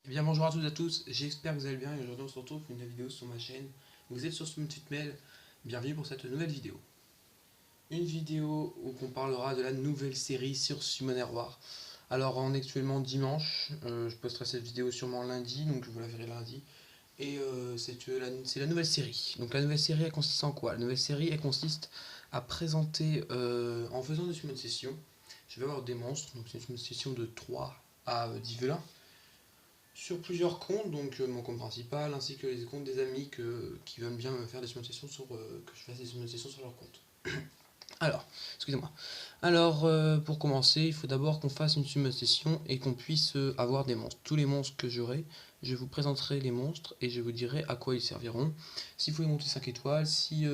Eh bien bonjour à toutes et à tous, j'espère que vous allez bien et aujourd'hui on se retrouve pour une nouvelle vidéo sur ma chaîne. Vous êtes sur Mail, bienvenue pour cette nouvelle vidéo. Une vidéo où on parlera de la nouvelle série sur Summoner War. Alors on est actuellement dimanche, je posterai cette vidéo sûrement lundi, donc vous la verrez lundi. Et c'est la nouvelle série. Donc la nouvelle série elle consiste en quoi? La nouvelle série elle consiste à présenter, en faisant des summon sessions, je vais avoir des monstres, donc c'est une session de 3 à 10 velins sur plusieurs comptes, donc mon compte principal ainsi que les comptes des amis qui veulent bien me faire des sessions que je fasse des sessions sur leur compte. Alors, excusez-moi. Alors, pour commencer, il faut d'abord qu'on fasse une session et qu'on puisse avoir des monstres. Tous les monstres que j'aurai, je vous présenterai les monstres et je vous dirai à quoi ils serviront. S'il faut les monter 5 étoiles, si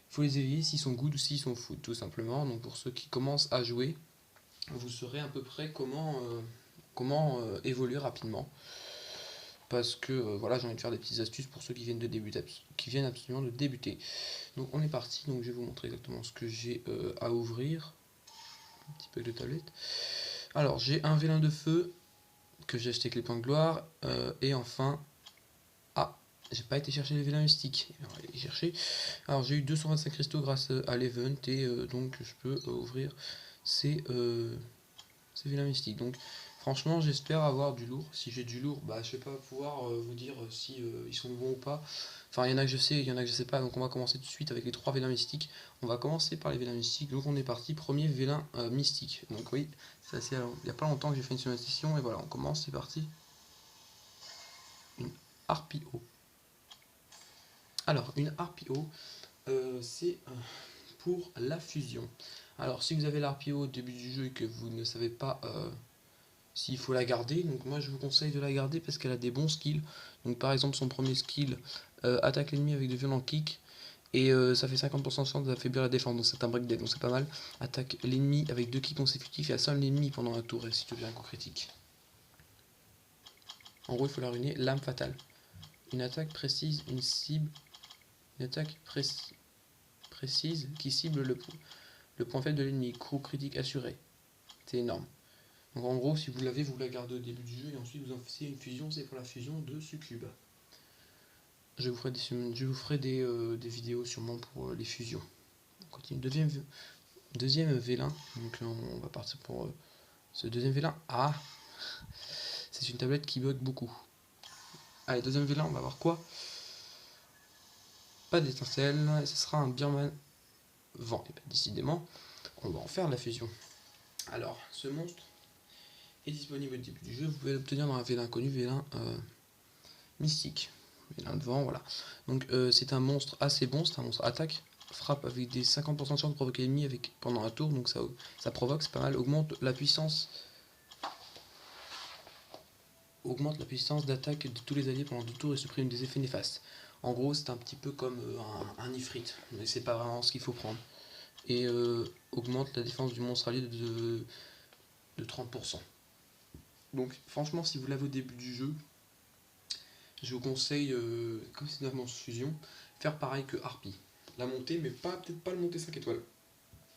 faut les éveiller, s'ils sont good ou s'ils sont food, tout simplement. Donc pour ceux qui commencent à jouer, vous saurez à peu près comment évoluer rapidement parce que voilà, j'ai envie de faire des petites astuces pour ceux qui viennent de débuter, qui viennent absolument de débuter. Donc on est parti, donc je vais vous montrer exactement ce que j'ai à ouvrir. Un petit peu de tablette. Alors j'ai un vélin de feu que j'ai acheté avec les points de gloire et enfin j'ai pas été chercher les vélins mystiques. On va aller les chercher. Alors j'ai eu 225 cristaux grâce à l'event et donc je peux ouvrir ces vélins mystiques. Donc franchement j'espère avoir du lourd. Si j'ai du lourd, bah je vais pas pouvoir vous dire si ils sont bons ou pas. Enfin il y en a que je sais, il y en a que je sais pas, donc on va commencer tout de suite avec les 3 vélins mystiques. On va commencer par les vélins mystiques, donc on est parti, premier vélin mystique. Donc oui, c'est assez, il y a pas longtemps que j'ai fait une session et voilà, on commence, c'est parti. Une Harpio. Alors une Harpio, c'est pour la fusion. Alors si vous avez l'Harpio au début du jeu et que vous ne savez pas s'il faut la garder, donc moi je vous conseille de la garder parce qu'elle a des bons skills. Donc par exemple son premier skill, attaque l'ennemi avec de violents kicks, et ça fait 50% de chance d'affaiblir la défense, donc c'est un break dead, donc c'est pas mal. Attaque l'ennemi avec 2 kicks consécutifs et assomme l'ennemi pendant un tour et si tu deviens un coup critique. En gros il faut la ruiner, lame fatale. Une attaque précise, une attaque précise qui cible le point faible de l'ennemi, coup critique assuré. C'est énorme. Donc en gros si vous l'avez, vous la gardez au début du jeu et ensuite vous en faites une fusion, c'est pour la fusion de succube. Je vous ferai des vidéos sûrement pour les fusions. On continue. Deuxième vélin. Donc on va partir pour ce deuxième vélin. Ah, c'est une tablette qui bug beaucoup. Allez, deuxième vélin, on va voir quoi. Pas d'étincelle. Et ce sera un Birman vent. Et bien, décidément, on va en faire la fusion. Alors, ce monstre est disponible au début du jeu. Vous pouvez l'obtenir dans un vélin connu, vélin mystique. Vélin de vent, voilà. Donc c'est un monstre assez bon, c'est un monstre attaque. Frappe avec des 50% de chance de provoquer l'ennemi pendant un tour, donc ça provoque, c'est pas mal. Augmente la puissance d'attaque de tous les alliés pendant 2 tours et supprime des effets néfastes. En gros, c'est un petit peu comme un ifrit, mais c'est pas vraiment ce qu'il faut prendre. Et augmente la défense du monstre allié de 30%. Donc franchement, si vous l'avez au début du jeu, je vous conseille, comme c'est une fusion, faire pareil que Harpy. La monter, mais peut-être pas le monter 5 étoiles.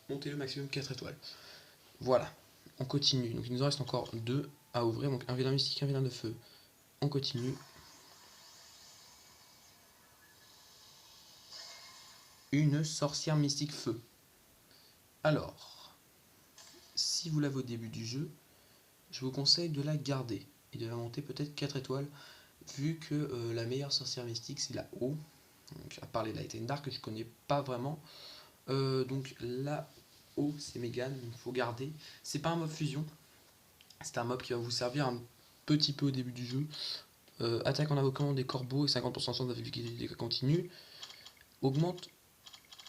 Montez le maximum 4 étoiles. Voilà, on continue. Donc il nous en reste encore 2 à ouvrir. Donc un vélin mystique, un vélin de feu. On continue. Une sorcière mystique feu. Alors, si vous l'avez au début du jeu, je vous conseille de la garder et de la monter peut-être 4 étoiles, vu que la meilleure sorcière mystique c'est la O. Donc, à part les Light and Dark que je connais pas vraiment. Donc la O c'est Megan, donc il faut garder. C'est pas un mob fusion, c'est un mob qui va vous servir un petit peu au début du jeu. Attaque en invoquant des corbeaux et 50% de chance d'affaiblir des dégâts continus. Augmente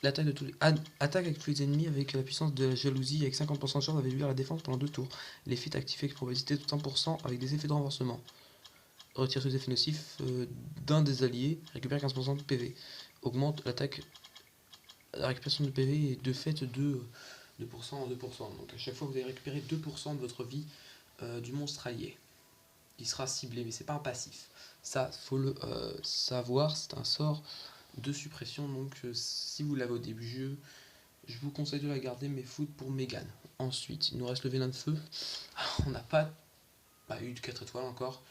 l'attaque de tous les... attaque avec tous les ennemis avec la puissance de la jalousie avec 50% de chance d'affaiblir la défense pendant 2 tours. L'effet est activé avec probabilité de 100% avec des effets de renforcement. Retire tous les effets nocifs d'un des alliés, récupère 15% de PV. Augmente l'attaque, la récupération de PV est de fait de 2% en 2%. Donc à chaque fois vous allez récupérer 2% de votre vie du monstre allié. Qui sera ciblé, mais c'est pas un passif. Ça, faut le savoir, c'est un sort de suppression. Donc si vous l'avez au début du jeu, je vous conseille de la garder, mais foot pour Megan. Ensuite, il nous reste le vélin de feu. On n'a pas eu de 4 étoiles encore.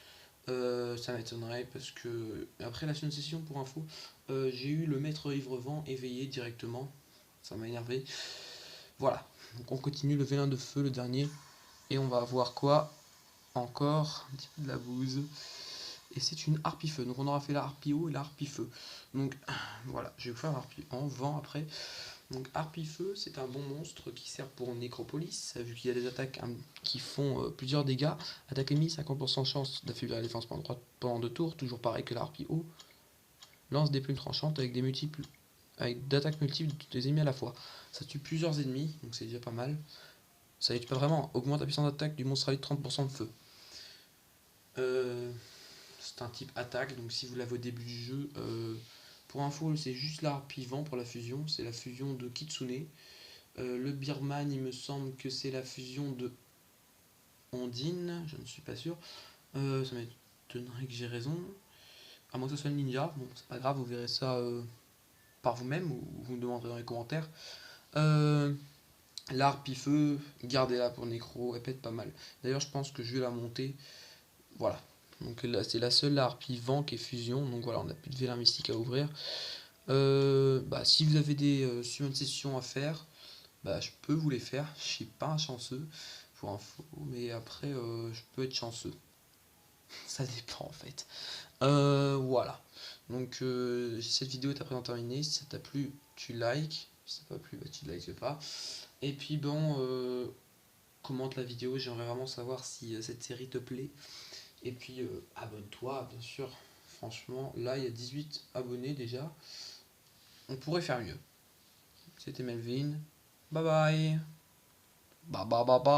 Ça m'étonnerait parce que après la seconde session, pour info, j'ai eu le maître Ivrevent éveillé directement. Ça m'a énervé. Voilà. Donc on continue le vélin de feu, le dernier. Et on va avoir quoi? Encore un petit peu de la bouse. Et c'est une harpie feu. Donc on aura fait la harpie eau et la harpie feu. Donc voilà, je vais vous faire la harpie en vent après. Donc harpie feu, c'est un bon monstre qui sert pour Nécropolis, vu qu'il y a des attaques qui font plusieurs dégâts. Attaque ennemie, 50% de chance d'affaiblir la défense pendant 2 tours, toujours pareil que la harpie eau. Lance des plumes tranchantes avec d'attaques multiples des ennemis à la fois. Ça tue plusieurs ennemis, donc c'est déjà pas mal. Ça ne tue pas vraiment, augmente la puissance d'attaque du monstre allié de 30% de feu. C'est un type attaque, donc si vous l'avez au début du jeu, pour info, c'est juste la harpie vent pour la fusion, c'est la fusion de Kitsune. Le Birman, il me semble que c'est la fusion de Ondine, je ne suis pas sûr. Ça m'étonnerait que j'ai raison. À moins que ce soit une ninja, bon, c'est pas grave, vous verrez ça par vous-même ou vous me demanderez dans les commentaires. L'harpie feu, gardez-la pour Nécro, elle pète pas mal. D'ailleurs, je pense que je vais la monter. Voilà. Donc là, c'est la seule harpie vent qui est fusion. Donc voilà, on n'a plus de vélin mystique à ouvrir. Si vous avez des summon sessions à faire, je peux vous les faire. Je suis pas un chanceux pour info, mais après je peux être chanceux. Ça dépend en fait. Voilà. Donc cette vidéo est à présent terminée. Si ça t'a plu, tu likes. Si ça t'a pas plu, tu likes pas. Et puis bon, commente la vidéo. J'aimerais vraiment savoir si cette série te plaît. Et puis abonne-toi, bien sûr. Franchement, là il y a 18 abonnés déjà. On pourrait faire mieux. C'était Melvin. Bye bye. Bye bye bye bye.